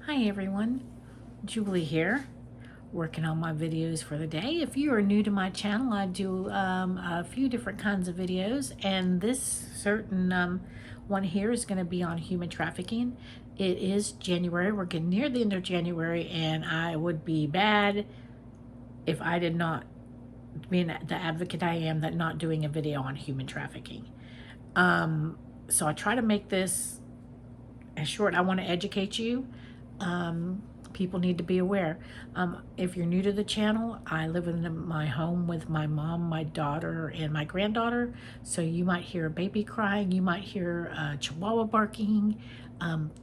Hi everyone, Julie here, working on my videos for the day. If you are new to my channel, I do a few different kinds of videos, and this certain one here is going to be on human trafficking. It is January, we're getting near the end of January, and I would be bad if I did not, being the advocate I am, that not doing a video on human trafficking. So I try to make this as short. I want to educate you. People need to be aware. If you're new to the channel, I live in my home with my mom, my daughter, and my granddaughter. So you might hear a baby crying. You might hear a chihuahua barking.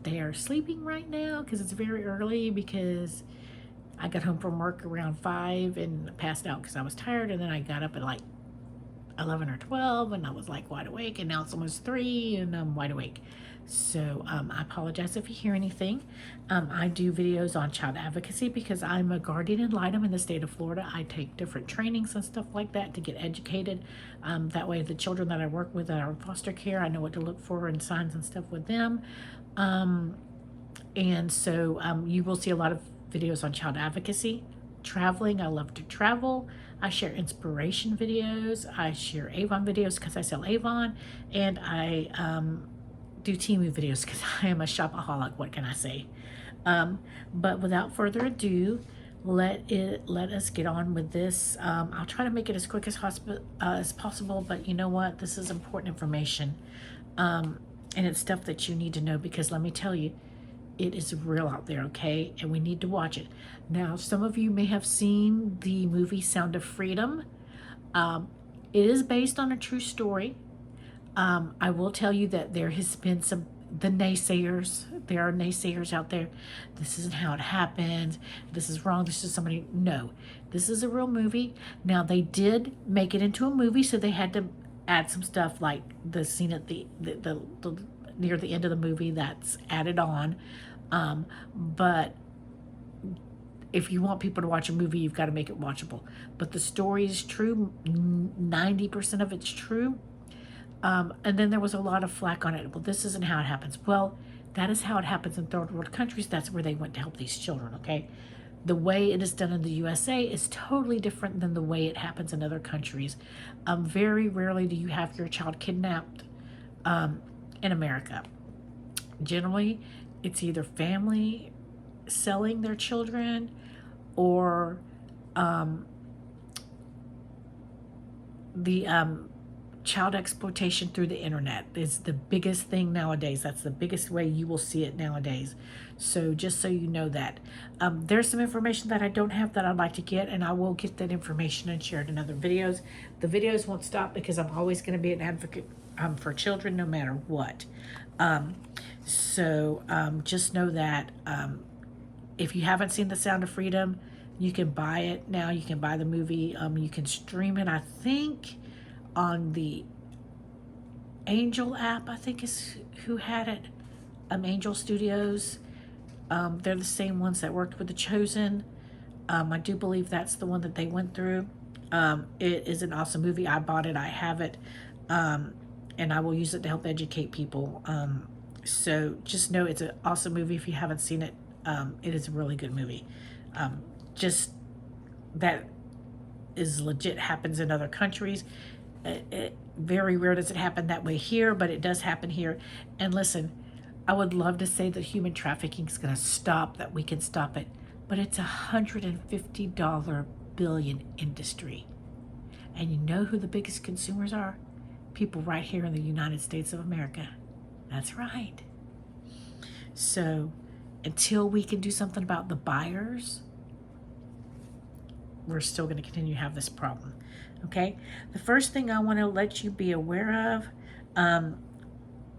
They are sleeping right now because it's very early, because I got home from work around 5 and passed out because I was tired. And then I got up at like 11 or 12 and I was like wide awake, and now it's almost 3 and I'm wide awake. So I apologize if you hear anything. I do videos on child advocacy because I'm a guardian ad litem in the state of Florida. I take different trainings and stuff like that to get educated. That way the children that I work with that are in foster care, I know what to look for and signs and stuff with them. And so you will see a lot of videos on child advocacy. Traveling, I love to travel. I share inspiration videos. I share Avon videos because I sell Avon. And I do Temu videos because I am a shopaholic. What can I say? But without further ado, let us get on with this. I'll try to make it as quick as possible, but you know what? This is important information. And it's stuff that you need to know, because let me tell you, it is real out there, okay? And we need to watch it. Now, some of you may have seen the movie Sound of Freedom. It is based on a true story. I will tell you that there has been the naysayers. There are naysayers out there. This isn't how it happened. This is wrong. This is somebody. No, this is a real movie. Now, they did make it into a movie, so they had to add some stuff like the scene at the near the end of the movie that's added on. But if you want people to watch a movie, you've got to make it watchable. But the story is true. 90% of it's true. And then there was a lot of flack on it. Well, this isn't how it happens. Well, that is how it happens in third world countries. That's where they went to help these children, okay? The way it is done in the USA is totally different than the way it happens in other countries. Very rarely do you have your child kidnapped in America. Generally, it's either family selling their children, or the child exploitation through the internet is the biggest thing nowadays. That's the biggest way you will see it nowadays. So just so you know that. There's some information that I don't have that I'd like to get, and I will get that information and share it in other videos. The videos won't stop because I'm always going to be an advocate for children no matter what. Just know that if you haven't seen The Sound of Freedom, you can buy it now. You can buy the movie. You can stream it, I think, on the Angel app, I think is who had it. Angel Studios. They're the same ones that worked with The Chosen. I do believe that's the one that they went through. It is an awesome movie. I bought it. I have it. And I will use it to help educate people. So just know it's an awesome movie. If you haven't seen it, it is a really good movie. Just that is legit, happens in other countries. Very rare does it happen that way here, but it does happen here. And listen, I would love to say that human trafficking is going to stop, that we can stop it, but it's $150 billion industry. And you know who the biggest consumers are? People right here in the United States of America. That's right. So until we can do something about the buyers, we're still going to continue to have this problem. Okay, the first thing I want to let you be aware of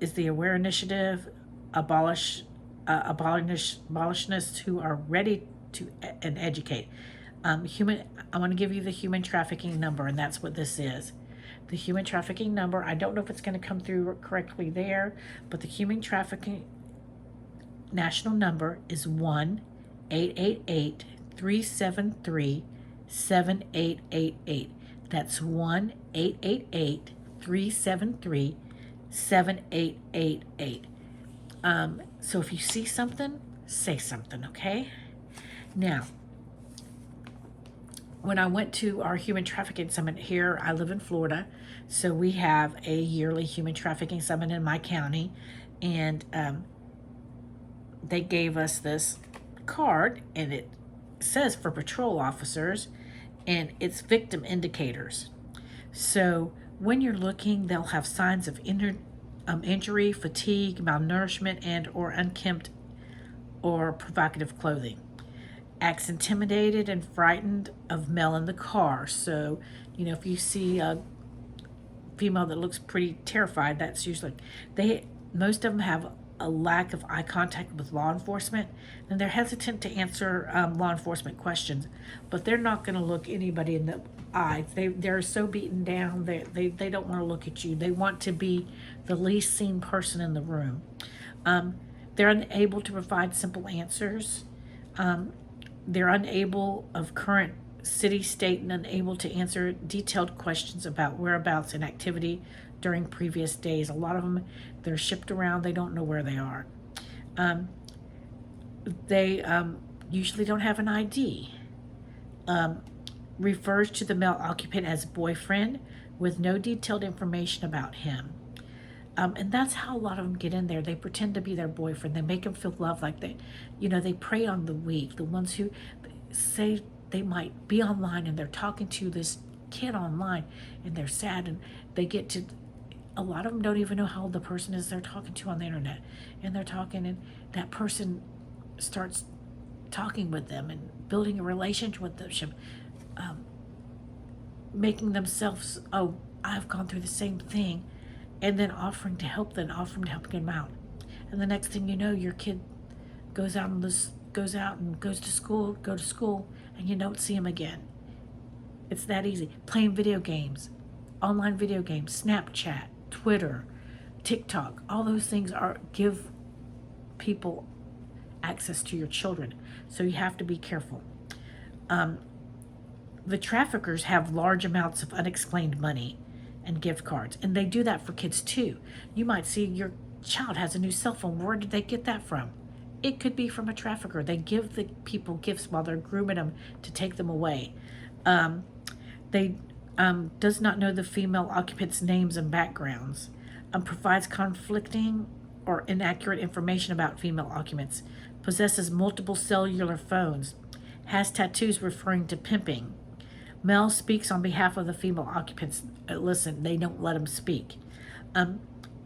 is the AWARE initiative. Abolitionists who are ready to and educate. I want to give you the human trafficking number, and that's what this is. The human trafficking number, I don't know if it's going to come through correctly there, but the human trafficking national number is 1-888-373-7888. That's 1-888-373-7888. So if you see something, say something, okay? Now, when I went to our Human Trafficking Summit here, I live in Florida, so we have a yearly Human Trafficking Summit in my county, and they gave us this card, and it says for patrol officers, and it's victim indicators. So when you're looking, they'll have signs of injury, fatigue, malnourishment, and or unkempt or provocative clothing. Acts intimidated and frightened of male in the car. So, if you see a female that looks pretty terrified, that's usually, most of them have a lack of eye contact with law enforcement, and they're hesitant to answer law enforcement questions, but they're not going to look anybody in the eye. They're so beaten down, they don't want to look at you. They want to be the least seen person in the room. They're unable to provide simple answers. They're unable of current city, state, and unable to answer detailed questions about whereabouts and activity during previous days. A lot of them, they're shipped around. They don't know where they are. They usually don't have an ID. Refers to the male occupant as boyfriend with no detailed information about him. And that's how a lot of them get in there. They pretend to be their boyfriend. They make them feel loved, like they prey on the weak, the ones who say they might be online and they're talking to this kid online and they're sad, and they get to, a lot of them don't even know how old the person is they're talking to on the internet. And they're talking, and that person starts talking with them and building a relationship with them, making themselves, oh, I've gone through the same thing, and then offering to help them out. And the next thing you know, your kid goes out and goes to school, and you don't see him again. It's that easy. Playing video games, online video games, Snapchat, Twitter, TikTok, all those things give people access to your children. So you have to be careful. The traffickers have large amounts of unexplained money and gift cards, and they do that for kids too. You might see your child has a new cell phone. Where did they get that from? It could be from a trafficker. They give the people gifts while they're grooming them to take them away. They does not know the female occupants' names and backgrounds. Provides conflicting or inaccurate information about female occupants. Possesses multiple cellular phones. Has tattoos referring to pimping. Male speaks on behalf of the female occupants. Listen, they don't let them speak.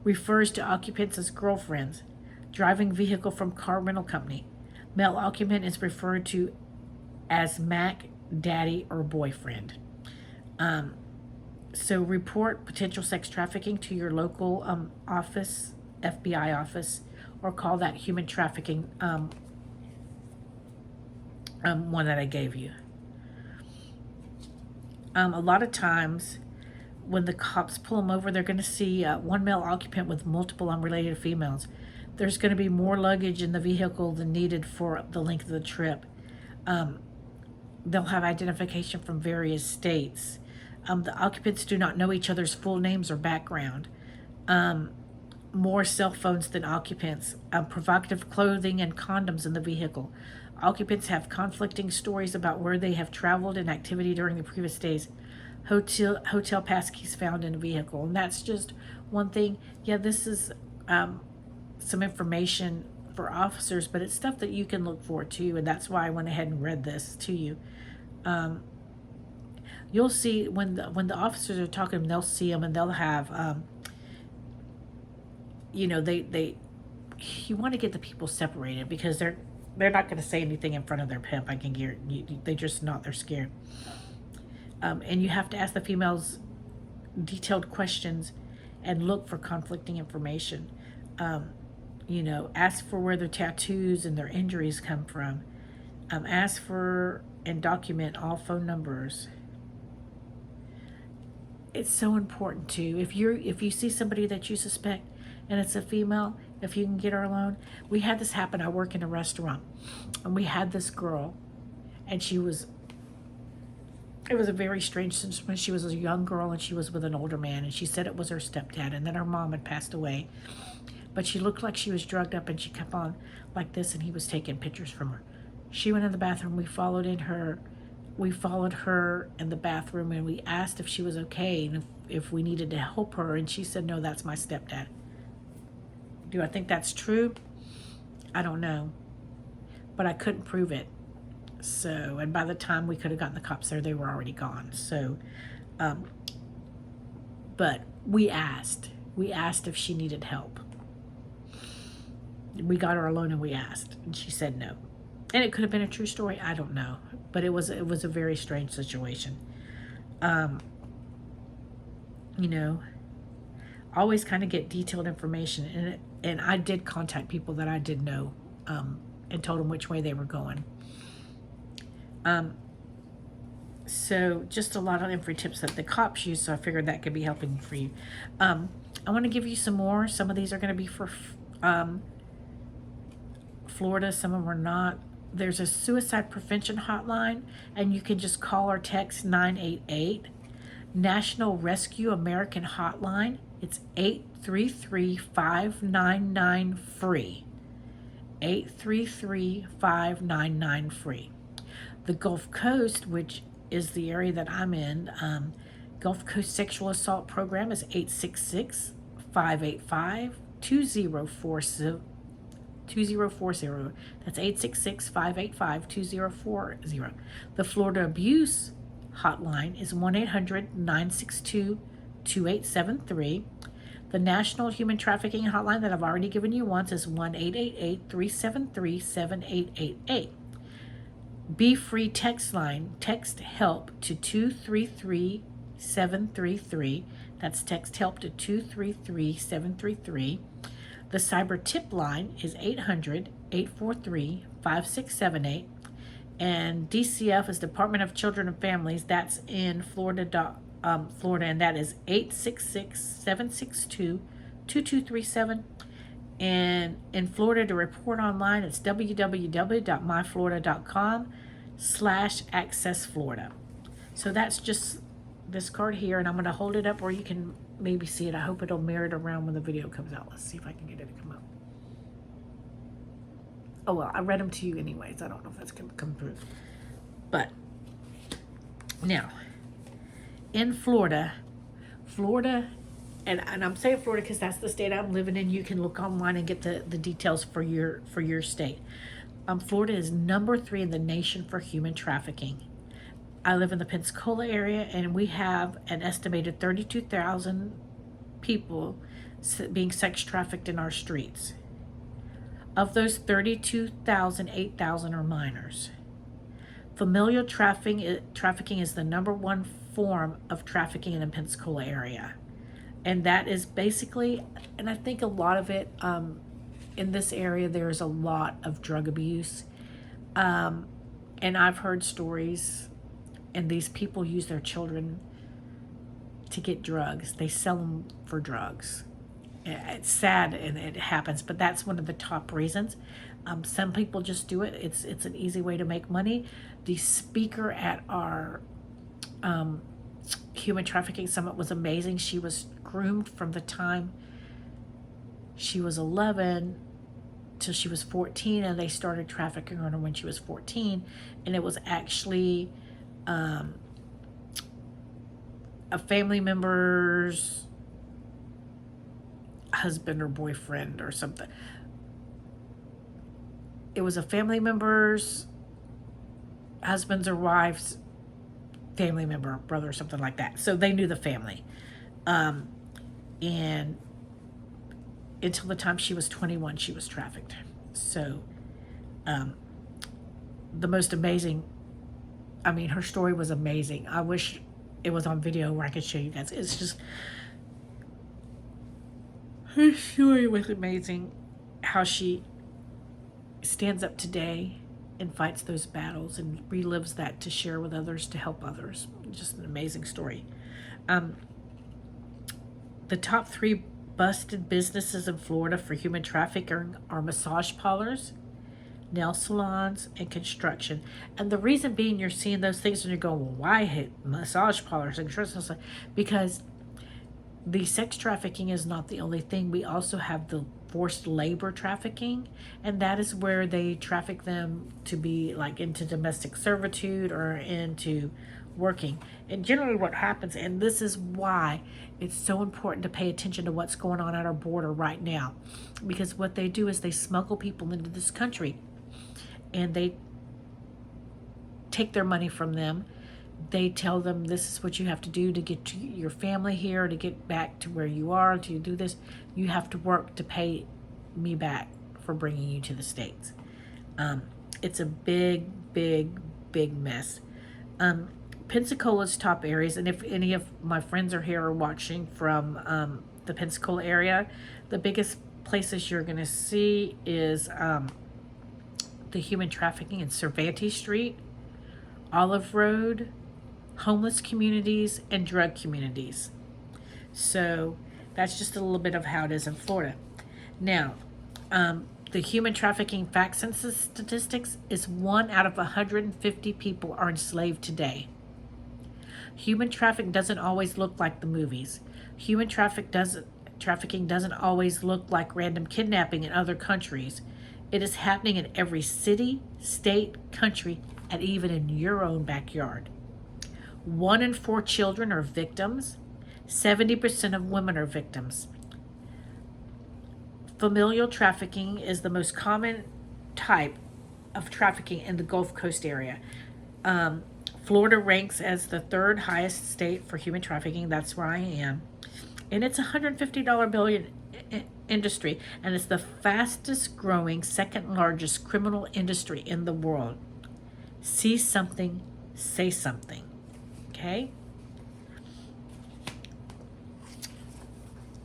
Refers to occupants as girlfriends. Driving vehicle from car rental company. Male occupant is referred to as Mac, Daddy, or boyfriend. So report potential sex trafficking to your local office, FBI office, or call that human trafficking one that I gave you. A lot of times when the cops pull them over, they're going to see one male occupant with multiple unrelated females. There's going to be more luggage in the vehicle than needed for the length of the trip. They'll have identification from various states. The occupants do not know each other's full names or background. More cell phones than occupants. Provocative clothing and condoms in the vehicle. Occupants have conflicting stories about where they have traveled and activity during the previous days. Hotel pass keys found in a vehicle. And that's just one thing. Yeah, this is some information for officers, but it's stuff that you can look for too, and that's why I went ahead and read this to you. You'll see when the officers are talking, they'll see them, and they'll have you want to get the people separated, because they're not going to say anything in front of their pimp. I can guarantee you, they're just not. They're scared. And you have to ask the females detailed questions and look for conflicting information. Ask for where their tattoos and their injuries come from. Ask for and document all phone numbers. It's so important too. If you see somebody that you suspect and it's a female, if you can get her alone. We had this happen. I work in a restaurant, and we had this girl, and it was a very strange situation. She was a young girl, and she was with an older man, and she said it was her stepdad, and then her mom had passed away. but she looked like she was drugged up, and she kept on like this, and he was taking pictures from her. She went in the bathroom. We followed her in the bathroom, and we asked if she was okay and if we needed to help her, and she said, no, that's my stepdad. Do I think that's true? I don't know, but I couldn't prove it. So, and by the time we could have gotten the cops there, they were already gone. So, but we asked if she needed help. We got her alone and we asked, and she said no. And it could have been a true story. I don't know, but it was a very strange situation. You know, always kind of get detailed information, and I did contact people that I did know, and told them which way they were going. So just a lot of info tips that the cops use, so I figured that could be helping for you. I want to give you some more. Some of these are going to be for Florida, some of them are not. There's a suicide prevention hotline, and you can just call or text 988. National Rescue American Hotline, it's 833-599-FREE. 833-599-FREE. The Gulf Coast, which is the area that I'm in, Gulf Coast Sexual Assault Program is 866-585-2040. That's 866-585-2040. The Florida Abuse Hotline is 1-800-962-2873. The National Human Trafficking Hotline that I've already given you once is 1-888-373-7888. Be Free text line, text HELP to 233-733. That's text HELP to 233-733. The Cyber Tip line is 800-843-5678. And DCF is Department of Children and Families. That's in Florida, and that is 866-762-2237. And in Florida, to report online, it's www.myflorida.com/accessflorida. So that's just this card here, and I'm going to hold it up where you can maybe see it. I hope it'll mirror it around when the video comes out. Let's see if I can get it to come up. Oh, well, I read them to you anyways. I don't know if that's going to come through. But now, in Florida, and I'm saying Florida because that's the state I'm living in. You can look online and get the details for your state. Florida is number 3 in the nation for human trafficking. I live in the Pensacola area, and we have an estimated 32,000 people being sex trafficked in our streets. Of those 32,000, 8,000 are minors. Familial trafficking is the number 1 form of trafficking in the Pensacola area. And that is basically, and I think a lot of it, in this area, there's a lot of drug abuse. And I've heard stories, and these people use their children to get drugs. They sell them for drugs. It's sad, and it happens, but that's one of the top reasons. Some people just do it. It's an easy way to make money. The speaker at our Human Trafficking Summit was amazing. She was groomed from the time she was 11 till she was 14, and they started trafficking her when she was 14, and it was actually a family member's husband or boyfriend or something. It was a family member's husband's or wife's family member, brother, or something like that. So they knew the family. And until the time she was 21, she was trafficked. So the most amazing, I mean, her story was amazing. I wish it was on video where I could show you guys. It's just, her story was amazing. How she stands up today and fights those battles and relives that to share with others, to help others. Just an amazing story. The top 3 busted businesses in Florida for human trafficking are massage parlors, nail salons, and construction. And the reason being, you're seeing those things and you're going, well, why hit massage parlors and construction? Because the sex trafficking is not the only thing. We also have the forced labor trafficking, and that is where they traffic them to be like into domestic servitude or into working. And generally what happens, and this is why it's so important to pay attention to what's going on at our border right now, because what they do is they smuggle people into this country and they take their money from them. They tell them this is what you have to do to get to your family here, to get back to where you are, to do this. You have to work to pay me back for bringing you to the States. It's a big, big, big mess. Pensacola's top areas, and if any of my friends are here or watching from the Pensacola area, the biggest places you're going to see is the human trafficking in Cervantes Street, Olive Road, homeless communities, and drug communities. So that's just a little bit of how it is in Florida. Now, the human trafficking fact census statistics is 1 out of 150 people are enslaved today. Human trafficking doesn't always look like the movies. Human trafficking doesn't always look like random kidnapping in other countries. It is happening in every city, state, country, and even in your own backyard. 1 in 4 children are victims. 70% of women are victims. Familial trafficking is the most common type of trafficking in the Gulf Coast area. Florida ranks as the 3rd highest state for human trafficking. That's where I am. And it's a $150 billion industry, and it's the fastest growing, 2nd largest criminal industry in the world. See something, say something. Okay?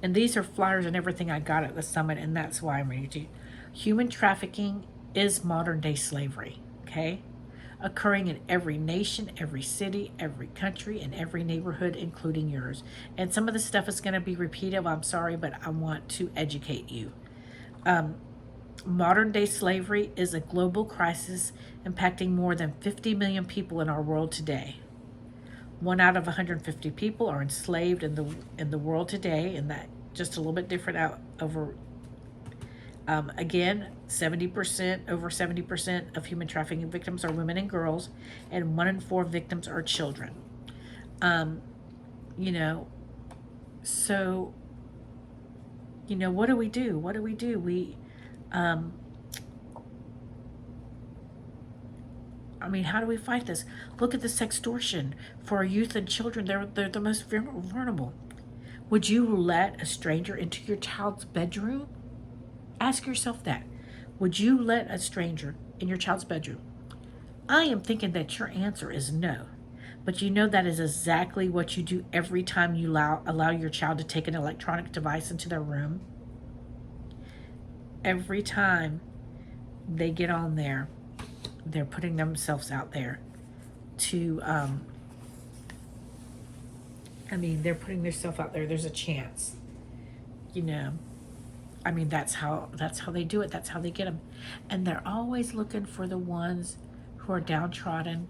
And these are flyers and everything I got at the summit, and that's why I'm reading to you. Human trafficking is modern day slavery, okay? Occurring in every nation, every city, every country, and every neighborhood, including yours. And some of the stuff is going to be repetitive. I'm sorry, but I want to educate you. Modern day slavery is a global crisis impacting more than 50 million people in our world today. 1 out of 150 people are enslaved in the world today, and that just a little bit different out over. Again, 70%, over 70% of human trafficking victims are women and girls, and 1 in 4 victims are children. So, what do we do? What do we do? How do we fight this? Look at the sextortion for our youth and children. They're the most vulnerable. Would you let a stranger into your child's bedroom? Ask yourself that. Would you let a stranger in your child's bedroom? I am thinking that your answer is no. But that is exactly what you do every time you allow your child to take an electronic device into their room. Every time they get on there, they're putting themselves out there to, they're putting themselves out there. There's a chance, that's how they do it. That's how they get them. And they're always looking for the ones who are downtrodden.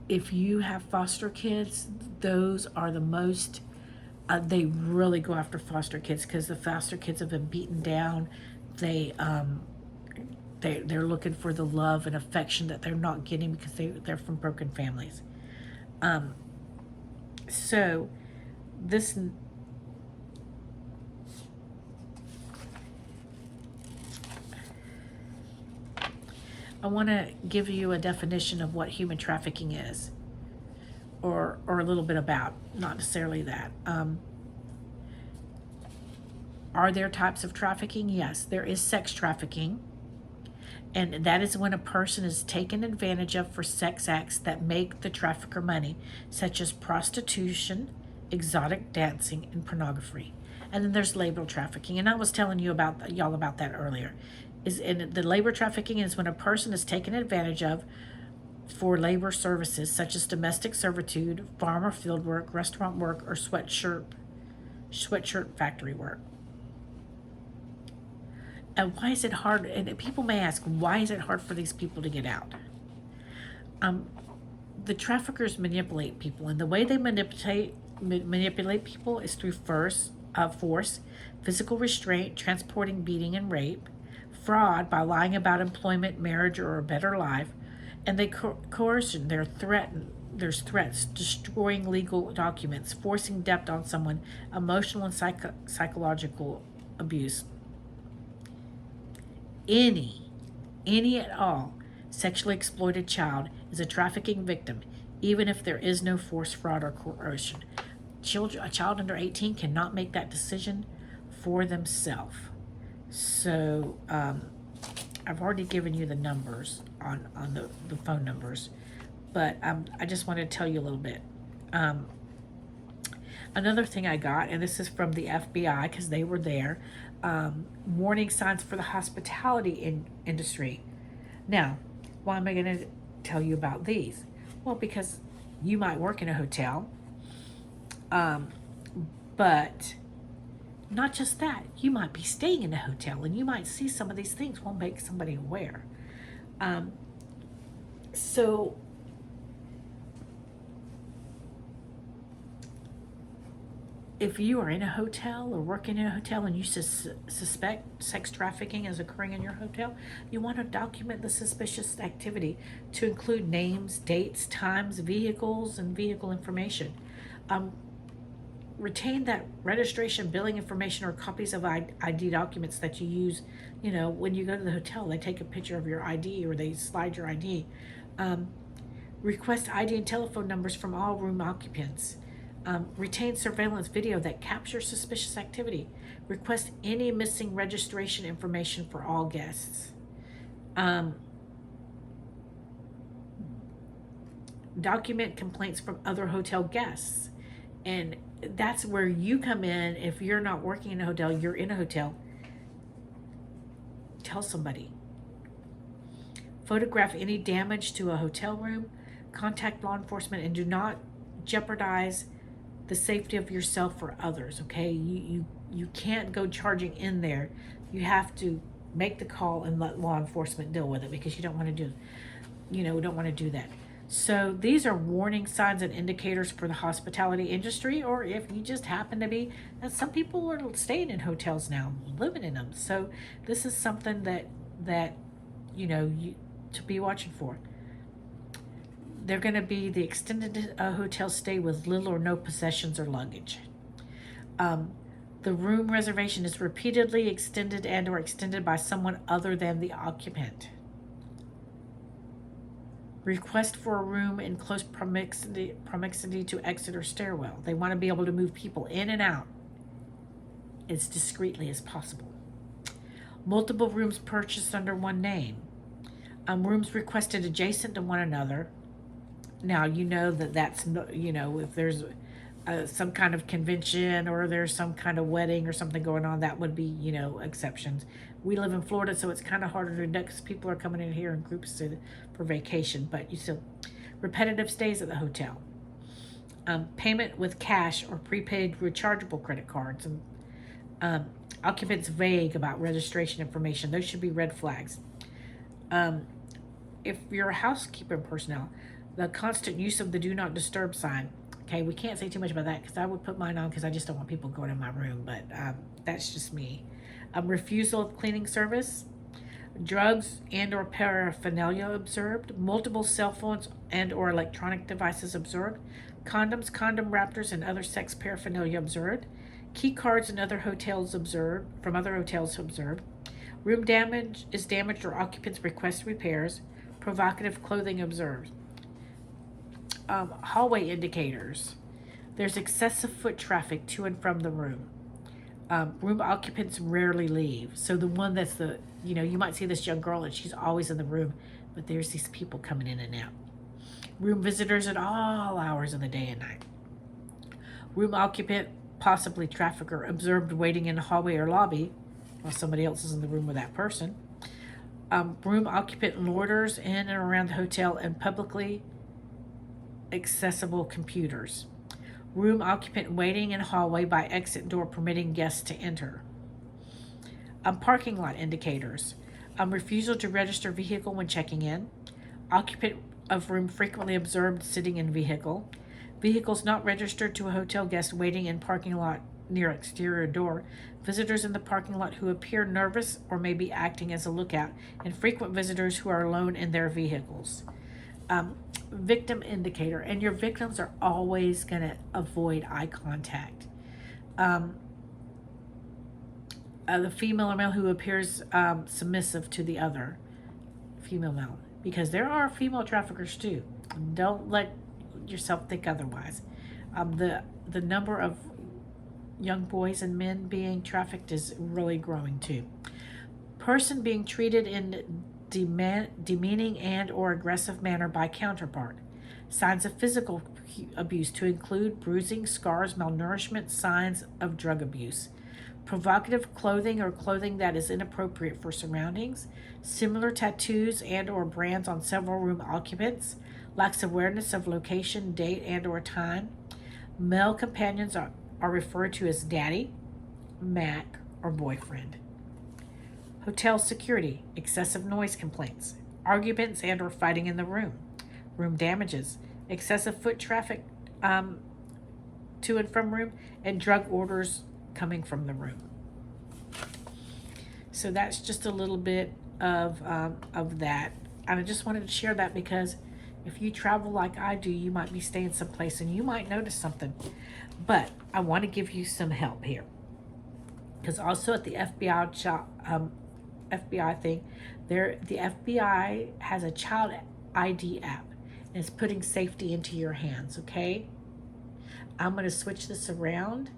If you have foster kids, those are the most, they really go after foster kids because the foster kids have been beaten down. They're looking for the love and affection that they're not getting because they're from broken families. So this, I want to give you a definition of what human trafficking is, or a little bit about, not necessarily that. Are there types of trafficking? Yes, there is sex trafficking. And that is when a person is taken advantage of for sex acts that make the trafficker money, such as prostitution, exotic dancing, and pornography. And then there's labor trafficking. And I was telling you about that earlier. The labor trafficking is when a person is taken advantage of for labor services, such as domestic servitude, farm or field work, restaurant work, or sweatshirt factory work. And why is it hard? And people may ask, why is it hard for these people to get out? The traffickers manipulate people, and the way they manipulate people is through, first, force, physical restraint, transporting, beating, and rape, fraud by lying about employment, marriage, or a better life, and they coercion. There's threats, destroying legal documents, forcing debt on someone, emotional and psychological abuse. Any at all sexually exploited child is a trafficking victim, even if there is no force, fraud, or coercion. A child under 18 cannot make that decision for themselves. So I've already given you the numbers on the phone numbers, but I just wanted to tell you a little bit. Another thing I got, and this is from the FBI because they were there, warning signs for the hospitality industry. Now, why am I going to tell you about these? Well, because you might work in a hotel, but not just that, you might be staying in a hotel and you might see some of these things will make somebody aware. So if you are in a hotel or working in a hotel and you suspect sex trafficking is occurring in your hotel, you want to document the suspicious activity to include names, dates, times, vehicles, and vehicle information. Retain that registration, billing information, or copies of ID documents that you use. You know, when you go to the hotel, they take a picture of your ID or they slide your ID. Request ID and telephone numbers from all room occupants. Retain surveillance video that captures suspicious activity. Request any missing registration information for all guests. Document complaints from other hotel guests. And that's where you come in. If you're not working in a hotel, you're in a hotel, tell somebody. Photograph any damage to a hotel room. Contact law enforcement and do not jeopardize the safety of yourself or others. Okay, you can't go charging in there. You have to make the call and let law enforcement deal with it because you don't want to do that. So these are warning signs and indicators for the hospitality industry, or if you just happen to be, and some people are staying in hotels now, living in them. So this is something that you to be watching for. They're going to be the extended hotel stay with little or no possessions or luggage. The room reservation is repeatedly extended and or extended by someone other than the occupant. Request for a room in close proximity to exit or stairwell. They want to be able to move people in and out as discreetly as possible. Multiple rooms purchased under one name. Rooms requested adjacent to one another. Now, that's, if there's some kind of convention or there's some kind of wedding or something going on, that would be, exceptions. We live in Florida, so it's kind of harder to do because people are coming in here in groups for vacation, but you still, repetitive stays at the hotel. Payment with cash or prepaid rechargeable credit cards. And occupants vague about registration information. Those should be red flags. If you're a housekeeping personnel, the constant use of the do not disturb sign. Okay, we can't say too much about that because I would put mine on because I just don't want people going in my room, but that's just me. Refusal of cleaning service, drugs and or paraphernalia observed, multiple cell phones and or electronic devices observed, condoms, condom wrappers, and other sex paraphernalia observed, key cards and other hotels observed, from other hotels observed, room damage is damaged or occupants request repairs, provocative clothing observed. Hallway indicators. There's excessive foot traffic to and from the room. Room occupants rarely leave. So the one that's you might see this young girl and she's always in the room, but there's these people coming in and out. Room visitors at all hours of the day and night. Room occupant, possibly trafficker, observed waiting in the hallway or lobby while somebody else is in the room with that person. Room occupant loiters in and around the hotel and publicly accessible computers. Room occupant waiting in hallway by exit door permitting guests to enter. Parking lot indicators. Refusal to register vehicle when checking in. Occupant of room frequently observed sitting in vehicle. Vehicles not registered to a hotel guest waiting in parking lot near exterior door, visitors in the parking lot who appear nervous or may be acting as a lookout, and frequent visitors who are alone in their vehicles. Victim indicator, and your victims are always going to avoid eye contact. The female or male who appears submissive to the other female male, because there are female traffickers too. Don't let yourself think otherwise. The number of young boys and men being trafficked is really growing too. Person being treated in demeaning and or aggressive manner by counterpart. Signs of physical abuse to include bruising, scars, malnourishment, signs of drug abuse. Provocative clothing or clothing that is inappropriate for surroundings. Similar tattoos and or brands on several room occupants. Lacks awareness of location, date, and or time. Male companions are referred to as daddy, Mac, or boyfriend. Hotel security, excessive noise complaints, arguments and or fighting in the room, room damages, excessive foot traffic to and from room, and drug orders coming from the room. So that's just a little bit of that. And I just wanted to share that because if you travel like I do, you might be staying someplace and you might notice something. But I want to give you some help here. Because also at the FBI thing, the FBI has a child ID app, and it's putting safety into your hands, okay? I'm going to switch this around,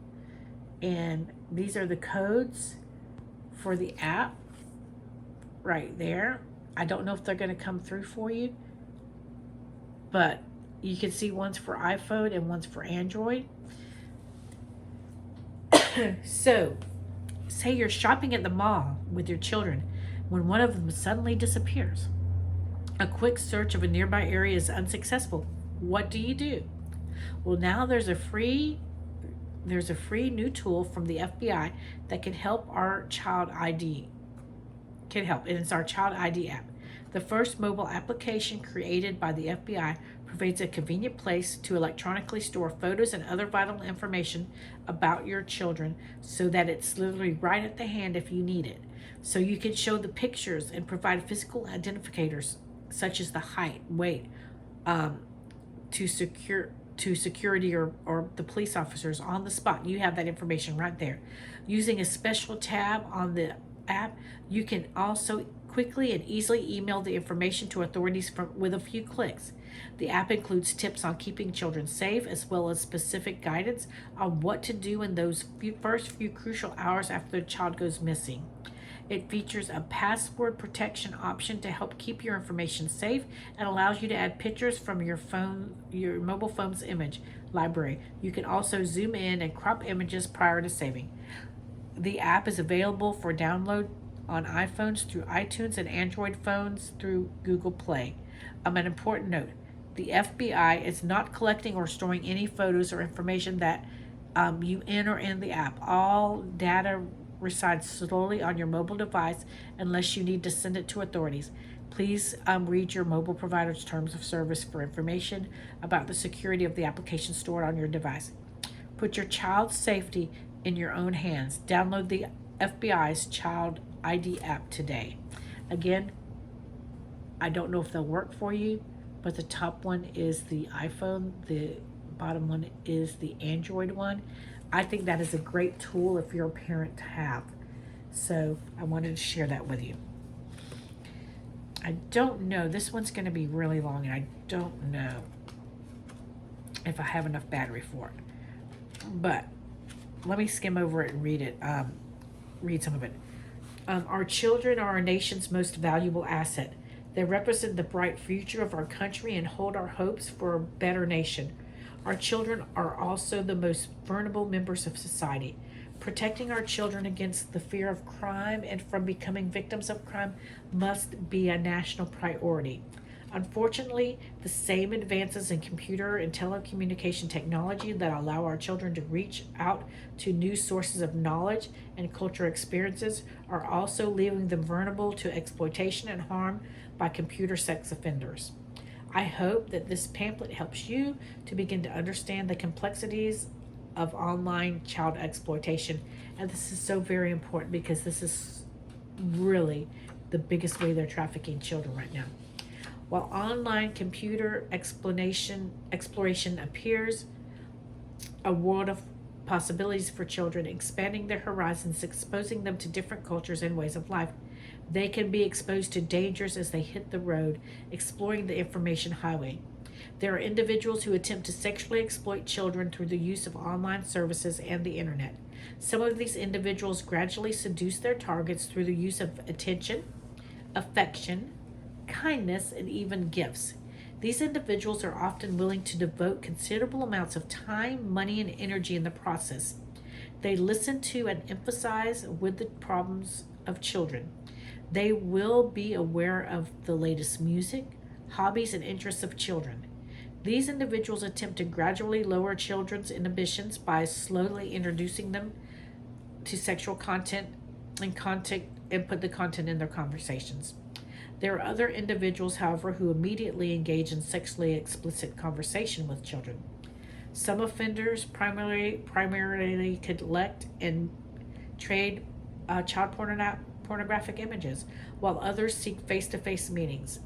and these are the codes for the app right there. I don't know if they're going to come through for you, but you can see one's for iPhone and one's for Android. So, say you're shopping at the mall with your children when one of them suddenly disappears. A quick search of a nearby area is unsuccessful. What do? Well, now there's a free new tool from the FBI that can help our child ID. And it's our child ID app. The first mobile application created by the FBI provides a convenient place to electronically store photos and other vital information about your children so that it's literally right at the hand if you need it. So you can show the pictures and provide physical identifiers such as the height, weight, to security or the police officers on the spot. You have that information right there. Using a special tab on the app, you can also quickly and easily email the information to authorities with a few clicks. The app includes tips on keeping children safe, as well as specific guidance on what to do in those first few crucial hours after the child goes missing. It features a password protection option to help keep your information safe and allows you to add pictures from your mobile phone's image library. You can also zoom in and crop images prior to saving. The app is available for download on iPhones through iTunes and Android phones through Google Play. An important note, the FBI is not collecting or storing any photos or information that you enter in the app. All data resides solely on your mobile device unless you need to send it to authorities. Please read your mobile provider's terms of service for information about the security of the application stored on your device. Put your child's safety in your own hands. Download the FBI's Child ID app today. Again, I don't know if they'll work for you, but the top one is the iPhone, the bottom one is the Android one. I think that is a great tool if you're a parent to have. So I wanted to share that with you. I don't know, this one's going to be really long, and I don't know if I have enough battery for it. But let me skim over it and read some of it. Our children are our nation's most valuable asset. They represent the bright future of our country and hold our hopes for a better nation. Our children are also the most vulnerable members of society. Protecting our children against the fear of crime and from becoming victims of crime must be a national priority. Unfortunately, the same advances in computer and telecommunication technology that allow our children to reach out to new sources of knowledge and cultural experiences are also leaving them vulnerable to exploitation and harm by computer sex offenders. I hope that this pamphlet helps you to begin to understand the complexities of online child exploitation. And this is so very important because this is really the biggest way they're trafficking children right now. While online computer exploration appears a world of possibilities for children, expanding their horizons, exposing them to different cultures and ways of life, they can be exposed to dangers as they hit the road, exploring the information highway. There are individuals who attempt to sexually exploit children through the use of online services and the internet. Some of these individuals gradually seduce their targets through the use of attention, affection, kindness, and even gifts. These individuals are often willing to devote considerable amounts of time, money, and energy in the process. They listen to and emphasize with the problems of children. They will be aware of the latest music, hobbies, and interests of children. These individuals attempt to gradually lower children's inhibitions by slowly introducing them to sexual content and put the content in their conversations. There are other individuals, however, who immediately engage in sexually explicit conversation with children. Some offenders primarily collect and trade child pornographic images, while others seek face-to-face meetings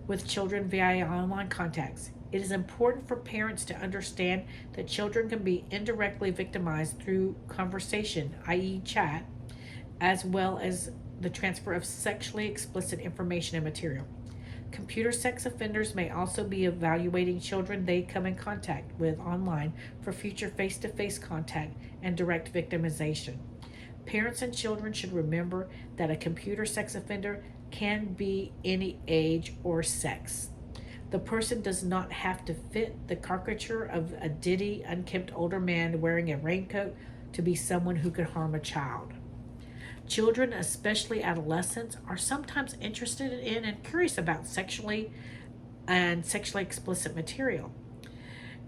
with children via online contacts. It is important for parents to understand that children can be indirectly victimized through conversation, i.e. chat, as well as the transfer of sexually explicit information and material. Computer sex offenders may also be evaluating children they come in contact with online for future face-to-face contact and direct victimization. Parents and children should remember that a computer sex offender can be any age or sex. The person does not have to fit the caricature of a ditty, unkempt older man wearing a raincoat to be someone who could harm a child. Children, especially adolescents, are sometimes interested in and curious about sexually explicit material.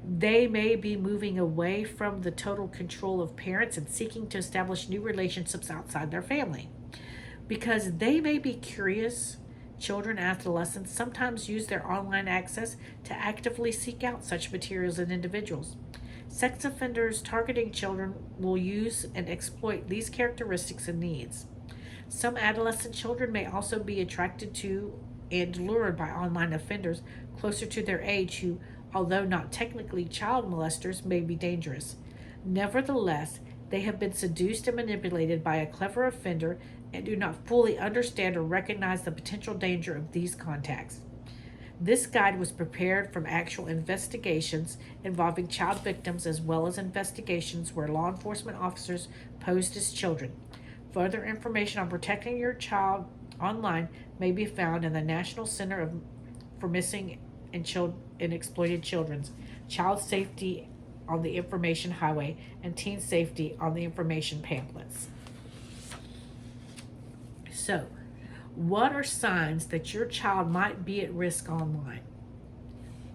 They may be moving away from the total control of parents and seeking to establish new relationships outside their family. Because they may be curious, children and adolescents sometimes use their online access to actively seek out such materials and individuals. Sex offenders targeting children will use and exploit these characteristics and needs. Some adolescent children may also be attracted to and lured by online offenders closer to their age who, although not technically child molesters, may be dangerous. Nevertheless, they have been seduced and manipulated by a clever offender and do not fully understand or recognize the potential danger of these contacts. This guide was prepared from actual investigations involving child victims as well as investigations where law enforcement officers posed as children. Further information on protecting your child online may be found in the National Center for Missing and Exploited Children's Child Safety on the Information Highway and Teen Safety on the Information pamphlets. So, what are signs that your child might be at risk online?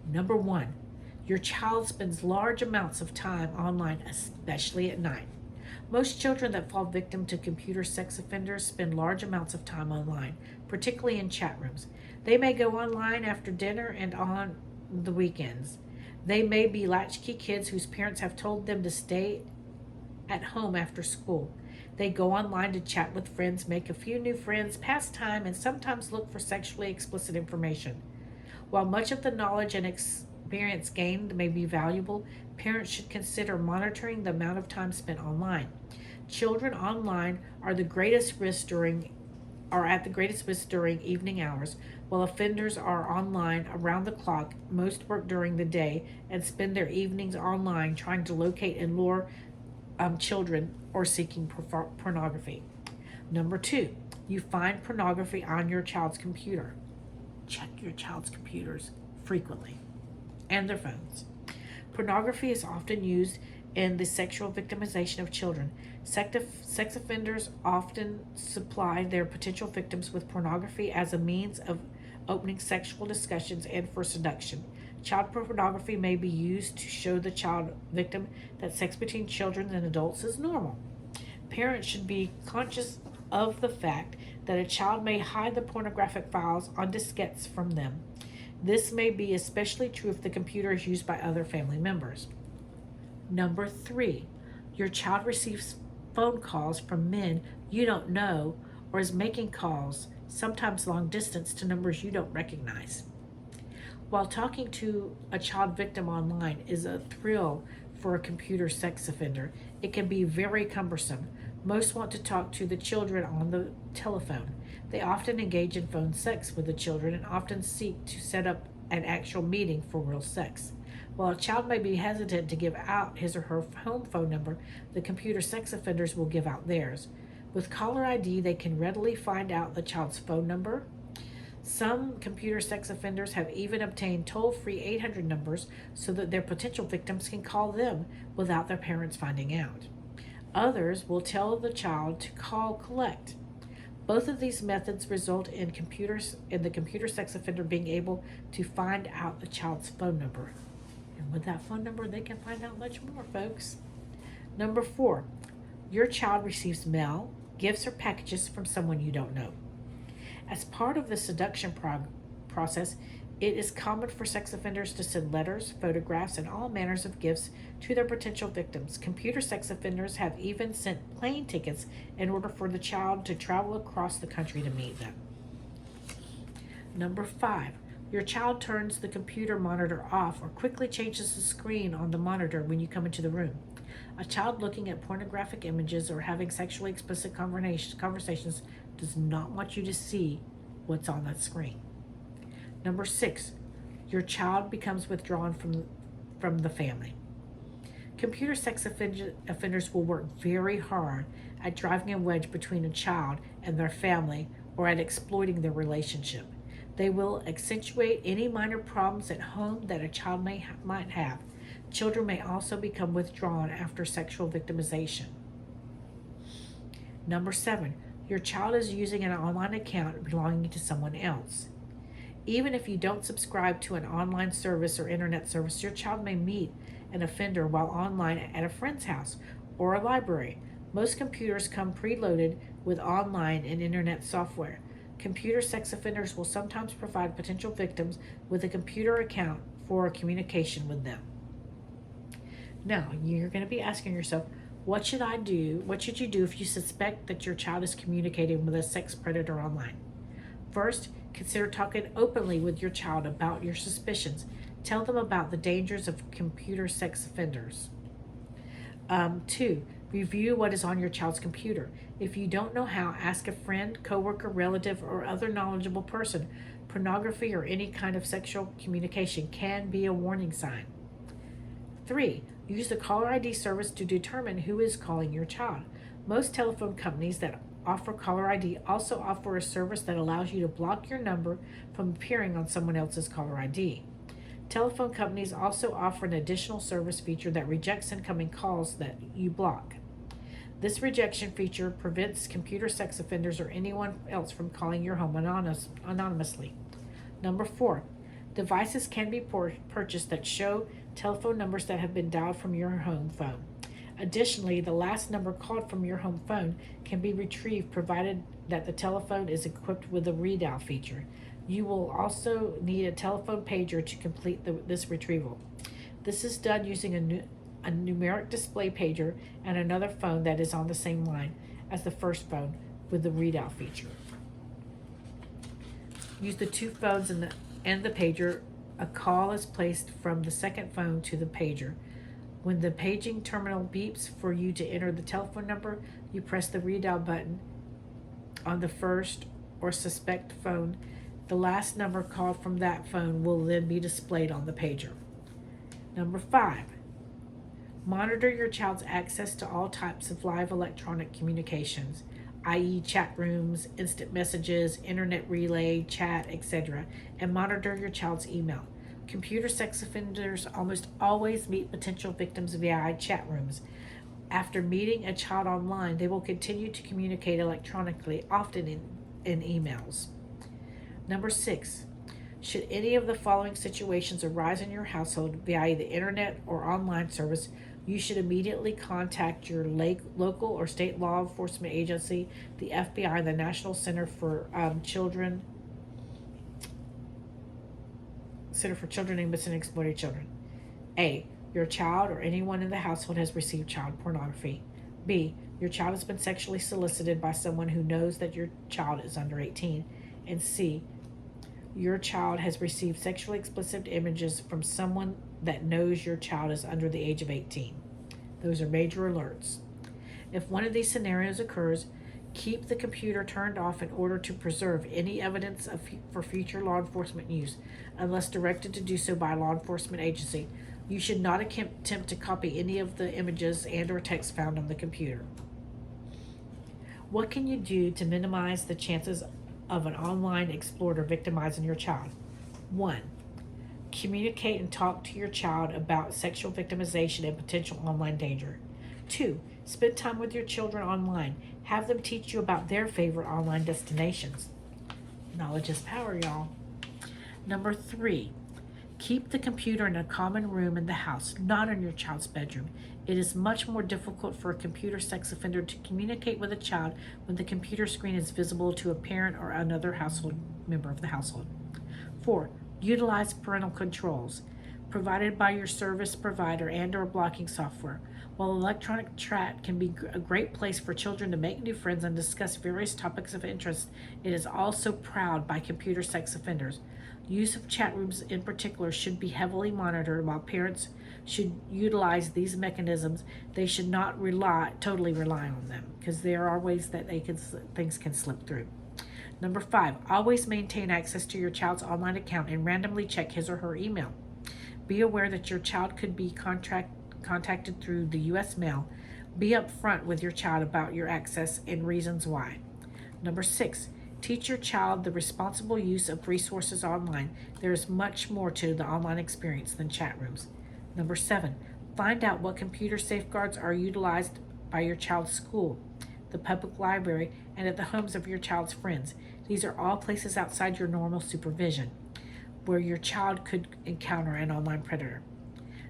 Number 1, your child spends large amounts of time online, especially at night. Most children that fall victim to computer sex offenders spend large amounts of time online, particularly in chat rooms. They may go online after dinner and on the weekends. They may be latchkey kids whose parents have told them to stay at home after school. They go online to chat with friends, make a few new friends, pass time, and sometimes look for sexually explicit information. While much of the knowledge and experience gained may be valuable, parents should consider monitoring the amount of time spent online. Children online are at the greatest risk during evening hours, while offenders are online around the clock. Most work during the day and spend their evenings online trying to locate and lure children or seeking pornography. Number 2, you find pornography on your child's computer. Check your child's computers frequently and their phones. Pornography is often used in the sexual victimization of children. Sex offenders often supply their potential victims with pornography as a means of opening sexual discussions and for seduction. Child pornography may be used to show the child victim that sex between children and adults is normal. Parents should be conscious of the fact that a child may hide the pornographic files on diskettes from them. This may be especially true if the computer is used by other family members. Number 3, Your child receives phone calls from men you don't know or is making calls, sometimes long distance, to numbers you don't recognize. While talking to a child victim online is a thrill for a computer sex offender, it can be very cumbersome. Most want to talk to the children on the telephone. They often engage in phone sex with the children and often seek to set up an actual meeting for real sex. While a child may be hesitant to give out his or her home phone number, the computer sex offenders will give out theirs. With caller ID, they can readily find out the child's phone number. Some computer sex offenders have even obtained toll-free 800 numbers so that their potential victims can call them without their parents finding out. Others will tell the child to call collect. Both of these methods result in the computer sex offender being able to find out the child's phone number. And with that phone number, they can find out much more, folks. Number 4, your child receives mail, gifts, or packages from someone you don't know. As part of the seduction process, it is common for sex offenders to send letters, photographs, and all manners of gifts to their potential victims. Computer sex offenders have even sent plane tickets in order for the child to travel across the country to meet them. Number 5, your child turns the computer monitor off or quickly changes the screen on the monitor when you come into the room. A child looking at pornographic images or having sexually explicit conversations does not want you to see what's on that screen. Number 6, your child becomes withdrawn from the family. Computer sex offenders will work very hard at driving a wedge between a child and their family or at exploiting their relationship. They will accentuate any minor problems at home that a child might have. Children may also become withdrawn after sexual victimization. Number 7, your child is using an online account belonging to someone else. Even if you don't subscribe to an online service or internet service, your child may meet an offender while online at a friend's house or a library. Most computers come preloaded with online and internet software. Computer sex offenders will sometimes provide potential victims with a computer account for communication with them. Now, you're going to be asking yourself, what should I do? What should you do if you suspect that your child is communicating with a sex predator online? First, consider talking openly with your child about your suspicions. Tell them about the dangers of computer sex offenders. 2, review what is on your child's computer. If you don't know how, ask a friend, coworker, relative, or other knowledgeable person. Pornography or any kind of sexual communication can be a warning sign. 3, use the caller ID service to determine who is calling your child. Most telephone companies that offer caller ID also offer a service that allows you to block your number from appearing on someone else's caller ID. Telephone companies also offer an additional service feature that rejects incoming calls that you block. This rejection feature prevents computer sex offenders or anyone else from calling your home anonymously. Number 4, devices can be purchased that show telephone numbers that have been dialed from your home phone. Additionally, the last number called from your home phone can be retrieved provided that the telephone is equipped with a redial feature. You will also need a telephone pager to complete this retrieval. This is done using a numeric display pager and another phone that is on the same line as the first phone with the redial feature. Use the 2 phones and the pager. A call is placed from the second phone to the pager. When the paging terminal beeps for you to enter the telephone number, you press the redial button on the first or suspect phone. The last number called from that phone will then be displayed on the pager. Number 5, monitor your child's access to all types of live electronic communications, i.e. chat rooms, instant messages, internet relay, chat, etc., and monitor your child's email. Computer sex offenders almost always meet potential victims via chat rooms. After meeting a child online, they will continue to communicate electronically, often in emails. Number 6, should any of the following situations arise in your household via the internet or online service, you should immediately contact your local or state law enforcement agency, the FBI, the National Center for Children and Missing and Exploited Children. A, your child or anyone in the household has received child pornography. B, your child has been sexually solicited by someone who knows that your child is under 18. And C, your child has received sexually explicit images from someone that knows your child is under the age of 18. Those are major alerts. If one of these scenarios occurs, keep the computer turned off in order to preserve any evidence for future law enforcement use, unless directed to do so by a law enforcement agency. You should not attempt to copy any of the images and or text found on the computer. What can you do to minimize the chances of an online exploiter victimizing your child? 1. Communicate and talk to your child about sexual victimization and potential online danger. 2. Spend time with your children online. Have them teach you about their favorite online destinations. Knowledge is power, y'all. Number 3. Keep the computer in a common room in the house, not in your child's bedroom. It is much more difficult for a computer sex offender to communicate with a child when the computer screen is visible to a parent or another household member of the household. 4. Utilize parental controls provided by your service provider and or blocking software. While electronic chat can be a great place for children to make new friends and discuss various topics of interest, it is also prowled by computer sex offenders. Use of chat rooms in particular should be heavily monitored. While parents should utilize these mechanisms, they should not totally rely on them, because there are ways that things can slip through. Number 5, always maintain access to your child's online account and randomly check his or her email. Be aware that your child could be contacted through the U.S. mail. Be upfront with your child about your access and reasons why. Number 6, teach your child the responsible use of resources online. There is much more to the online experience than chat rooms. Number 7, find out what computer safeguards are utilized by your child's school, the public library, and at the homes of your child's friends. These are all places outside your normal supervision where your child could encounter an online predator.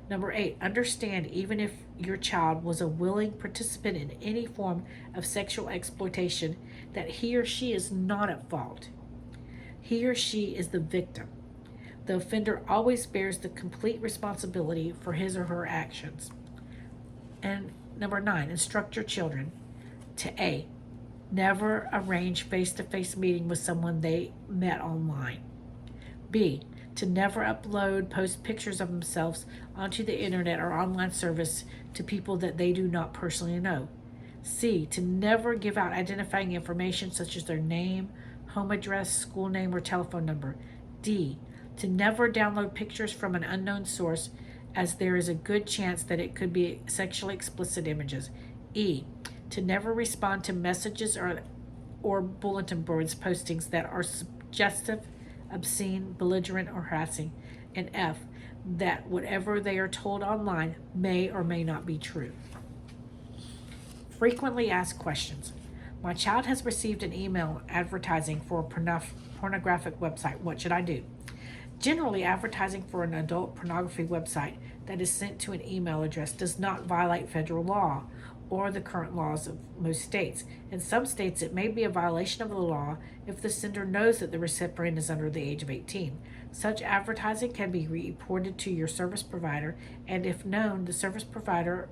Number 8, understand even if your child was a willing participant in any form of sexual exploitation, that he or she is not at fault. He or she is the victim. The offender always bears the complete responsibility for his or her actions. And number 9, instruct your children to A, never arrange face-to-face meeting with someone they met online. B, to never post pictures of themselves onto the internet or online service to people that they do not personally know. C, to never give out identifying information such as their name, home address, school name, or telephone number. D, to never download pictures from an unknown source, as there is a good chance that it could be sexually explicit images. E, to never respond to messages or bulletin boards postings that are suggestive, obscene, belligerent, or harassing. And F, that whatever they are told online may or may not be true. Frequently asked questions. My child has received an email advertising for a pornographic website. What should I do? Generally, advertising for an adult pornography website that is sent to an email address does not violate federal law or the current laws of most states. In some states, it may be a violation of the law if the sender knows that the recipient is under the age of 18. Such advertising can be reported to your service provider, and if known, the service provider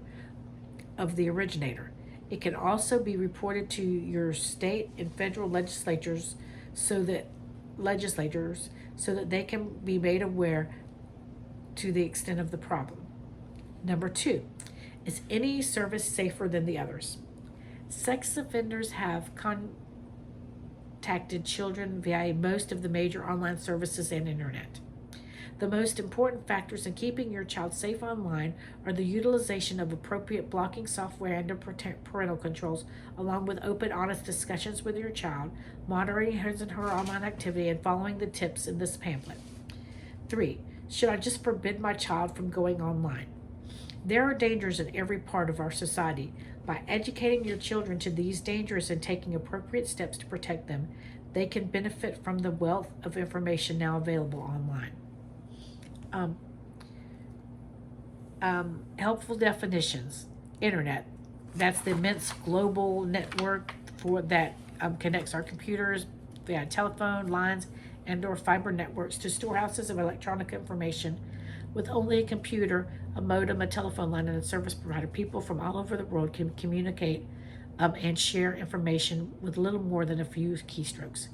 of the originator. It can also be reported to your state and federal legislators so that they can be made aware to the extent of the problem. Number 2, is any service safer than the others? Sex offenders have contacted children via most of the major online services and internet. The most important factors in keeping your child safe online are the utilization of appropriate blocking software and parental controls, along with open, honest discussions with your child, monitoring his and her online activity, and following the tips in this pamphlet. 3, should I just forbid my child from going online? There are dangers in every part of our society. By educating your children to these dangers and taking appropriate steps to protect them, they can benefit from the wealth of information now available online. Helpful definitions. Internet. That's the immense global network that connects our computers via telephone lines and or fiber networks to storehouses of electronic information With only a computer, a modem, a telephone line, and a service provider, people from all over the world can communicate and share information with little more than a few keystrokes.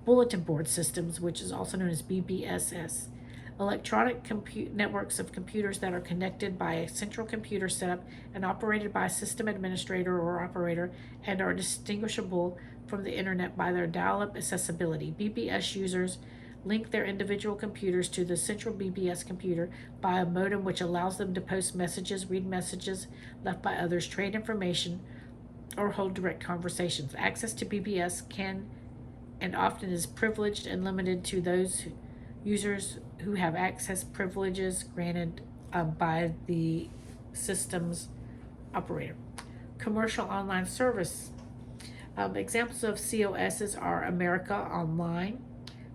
Bulletin board systems, which is also known as BBSS, electronic networks of computers that are connected by a central computer setup and operated by a system administrator or operator and are distinguishable from the internet by their dial-up accessibility. BBS users link their individual computers to the central BBS computer by a modem which allows them to post messages, read messages left by others, trade information, or hold direct conversations. Access to BBS can and often is privileged and limited to those users who have access privileges granted by the system's operator. Commercial online service. Examples of COSs are America Online,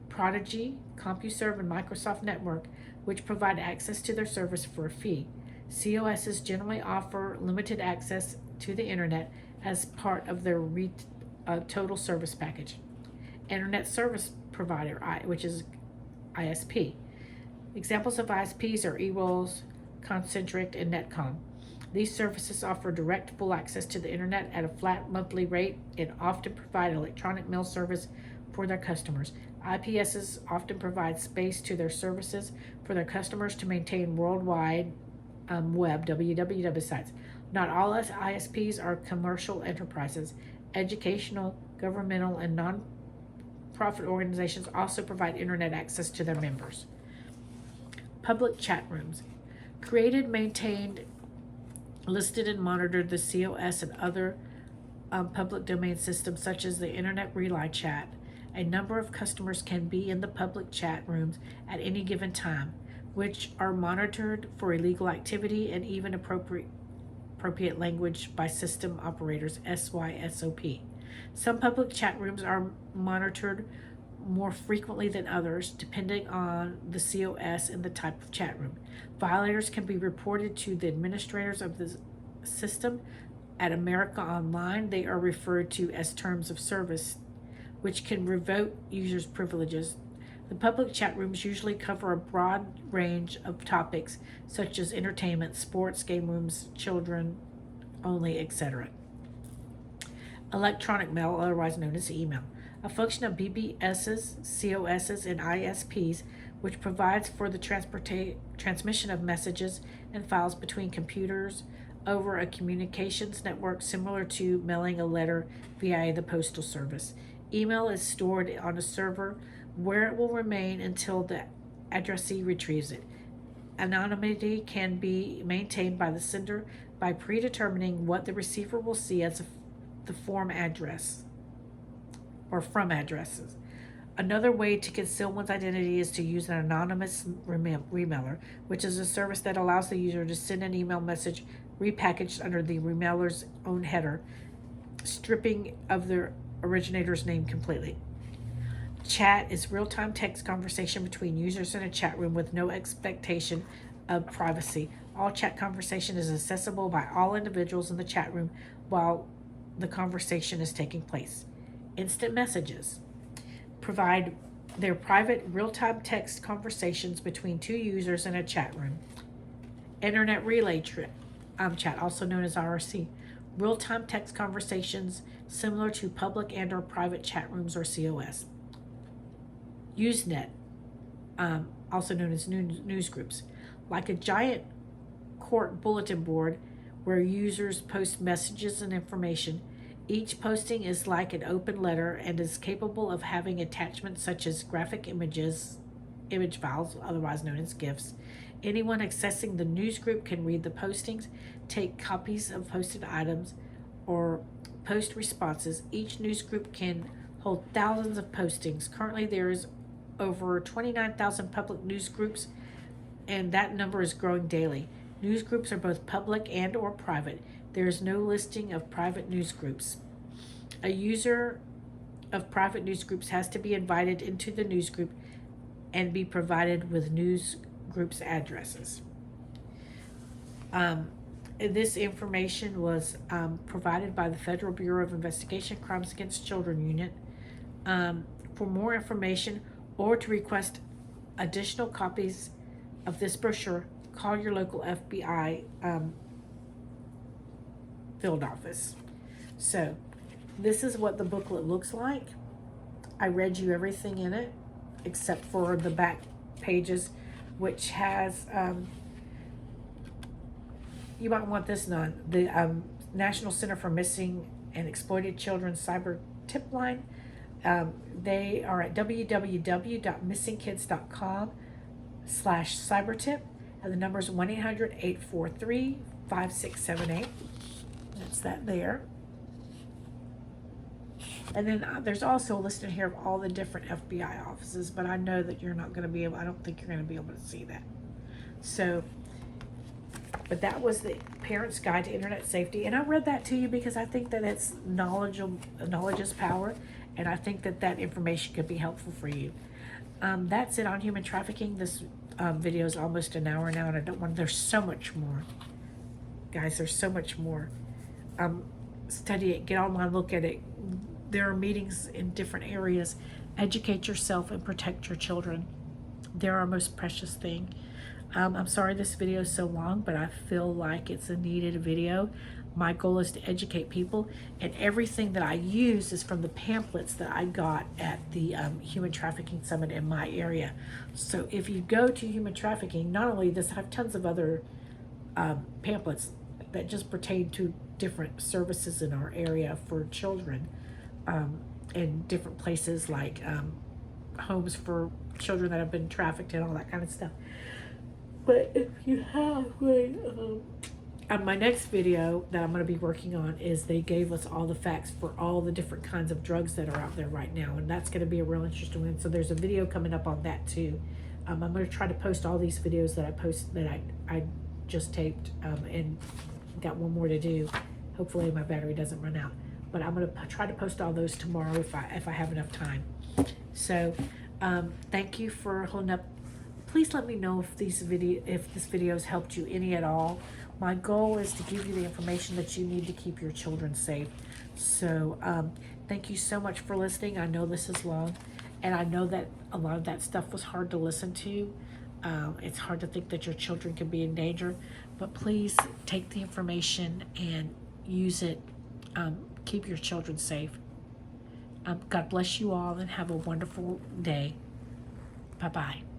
Prodigy, CompuServe, and Microsoft Network, which provide access to their service for a fee. COSs generally offer limited access to the internet as part of their total service package. Internet Service Provider, which is ISP. Examples of ISPs are eWolves, Concentric, and Netcom. These services offer direct full access to the internet at a flat monthly rate and often provide electronic mail service for their customers. IPSs often provide space to their services for their customers to maintain worldwide web www sites. Not all ISPs are commercial enterprises. Educational, governmental, and non-profit organizations also provide internet access to their members. Public chat rooms. Created, maintained, listed, and monitored the COS and other public domain systems such as the Internet Relay Chat. A number of customers can be in the public chat rooms at any given time, which are monitored for illegal activity and even appropriate language by system operators, SYSOP. Some public chat rooms are monitored more frequently than others, depending on the COS and the type of chat room. Violators can be reported to the administrators of the system. At America Online, they are referred to as terms of service, which can revoke users' privileges. The public chat rooms usually cover a broad range of topics such as entertainment, sports, game rooms, children only, etc. Electronic mail, otherwise known as email, a function of BBSs, COSs, and ISPs, which provides for the transmission of messages and files between computers over a communications network similar to mailing a letter via the postal service. Email is stored on a server where it will remain until the addressee retrieves it. Anonymity can be maintained by the sender by predetermining what the receiver will see as the form address or from addresses. Another way to conceal one's identity is to use an anonymous remailer, which is a service that allows the user to send an email message repackaged under the remailer's own header, stripping of the originator's name completely. Chat is real-time text conversation between users in a chat room with no expectation of privacy. All chat conversation is accessible by all individuals in the chat room while the conversation is taking place. Instant messages provide their private real-time text conversations between two users in a chat room. Internet Relay Chat, also known as IRC, real-time text conversations similar to public and or private chat rooms or COS. Usenet, also known as news groups, like a giant court bulletin board where users post messages and information. Each posting is like an open letter and is capable of having attachments such as graphic image files, otherwise known as GIFs. Anyone accessing the news group can read the postings, take copies of posted items, or post responses. Each news group can hold thousands of postings. Currently, there is over 29,000 public news groups, and that number is growing daily. News groups are both public and or private. There is no listing of private news groups. A user of private news groups has to be invited into the news group and be provided with news groups addresses. This information was provided by the Federal Bureau of Investigation, Crimes Against Children Unit. For more information or to request additional copies of this brochure, call your local FBI field office. So this is what the booklet looks like. I read you everything in it except for the back pages, which has, you might want this done, the National Center for Missing and Exploited Children's Cyber Tip Line. They are at www.missingkids.com/cybertip, and the number is 1-800-843-5678. That's that there. And then there's also a list in here of all the different FBI offices, but I know that you're not going to be able, I don't think you're going to be able to see that. So, but that was the Parent's Guide to Internet Safety. And I read that to you because I think that it's knowledge is power. And I think that that information could be helpful for you. That's it on human trafficking. This video is almost an hour now, and I don't want, there's so much more. Guys, there's so much more. Study it, get online, look at it. There are meetings in different areas. Educate yourself and protect your children. They're our most precious thing. I'm sorry this video is so long, but I feel like it's a needed video. My goal is to educate people, and everything that I use is from the pamphlets that I got at the Human Trafficking Summit in my area. So if you go to Human Trafficking, not only does it have tons of other pamphlets that just pertain to different services in our area for children, in different places like homes for children that have been trafficked and all that kind of stuff. But if you have my next video that I'm going to be working on is they gave us all the facts for all the different kinds of drugs that are out there right now, and that's going to be a real interesting one. So there's a video coming up on that too. I'm going to try to post all these videos that I just taped, and got one more to do. Hopefully my battery doesn't run out, but I'm going to try to post all those tomorrow if I have enough time. So thank you for holding up. Please let me know if this video has helped you any at all. My goal is to give you the information that you need to keep your children safe. So thank you so much for listening. I know this is long, and I know that a lot of that stuff was hard to listen to. It's hard to think that your children can be in danger, but please take the information and use it. Keep your children safe. God bless you all, and have a wonderful day. Bye-bye.